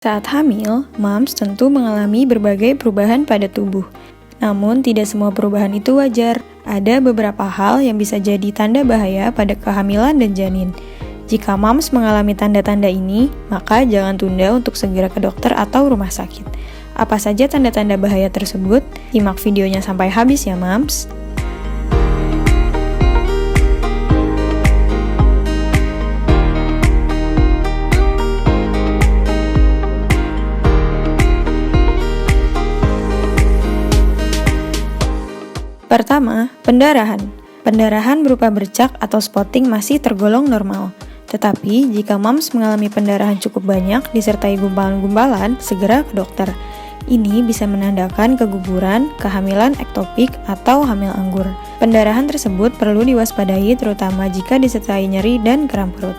Saat hamil, moms tentu mengalami berbagai perubahan pada tubuh. Namun, tidak semua perubahan itu wajar. Ada beberapa hal yang bisa jadi tanda bahaya pada kehamilan dan janin. Jika moms mengalami tanda-tanda ini, maka jangan tunda untuk segera ke dokter atau rumah sakit. Apa saja tanda-tanda bahaya tersebut? Simak videonya sampai habis ya, moms. Pertama, pendarahan. Pendarahan berupa bercak atau spotting masih tergolong normal. Tetapi, jika moms mengalami pendarahan cukup banyak disertai gumpalan-gumpalan, segera ke dokter. Ini bisa menandakan keguguran, kehamilan ektopik, atau hamil anggur. Pendarahan tersebut perlu diwaspadai terutama jika disertai nyeri dan kram perut.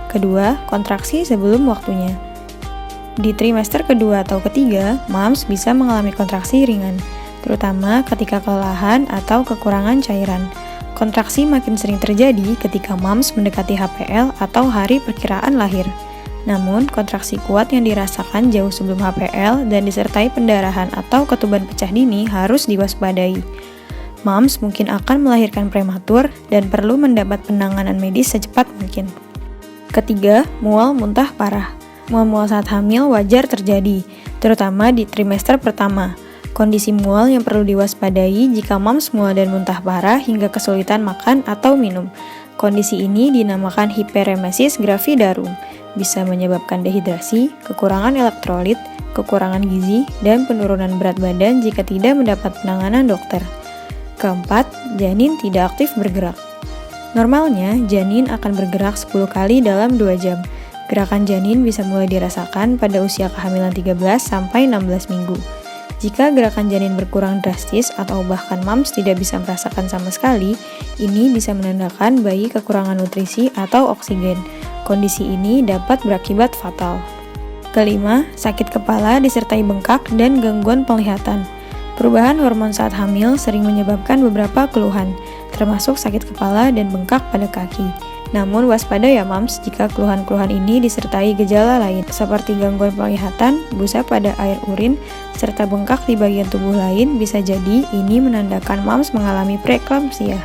Kedua, kontraksi sebelum waktunya. Di trimester kedua atau ketiga, moms bisa mengalami kontraksi ringan, terutama ketika kelelahan atau kekurangan cairan. Kontraksi makin sering terjadi ketika moms mendekati HPL atau hari perkiraan lahir. Namun, kontraksi kuat yang dirasakan jauh sebelum HPL dan disertai pendarahan atau ketuban pecah dini harus diwaspadai. Moms mungkin akan melahirkan prematur dan perlu mendapat penanganan medis secepat mungkin. Ketiga, mual muntah parah. Mual-mual saat hamil wajar terjadi, terutama di trimester pertama. Kondisi mual yang perlu diwaspadai jika moms mual dan muntah parah hingga kesulitan makan atau minum. Kondisi ini dinamakan hiperemesis gravidarum, bisa menyebabkan dehidrasi, kekurangan elektrolit, kekurangan gizi, dan penurunan berat badan jika tidak mendapat penanganan dokter. Keempat, janin tidak aktif bergerak. Normalnya, janin akan bergerak 10 kali dalam 2 jam. Gerakan janin bisa mulai dirasakan pada usia kehamilan 13 sampai 16 minggu. Jika gerakan janin berkurang drastis atau bahkan moms tidak bisa merasakan sama sekali, ini bisa menandakan bayi kekurangan nutrisi atau oksigen. Kondisi ini dapat berakibat fatal. Kelima, sakit kepala disertai bengkak dan gangguan penglihatan. Perubahan hormon saat hamil sering menyebabkan beberapa keluhan, termasuk sakit kepala dan bengkak pada kaki. Namun waspada ya moms jika keluhan-keluhan ini disertai gejala lain seperti gangguan penglihatan, busa pada air urin, serta bengkak di bagian tubuh lain. Bisa jadi ini menandakan moms mengalami preeklamsia.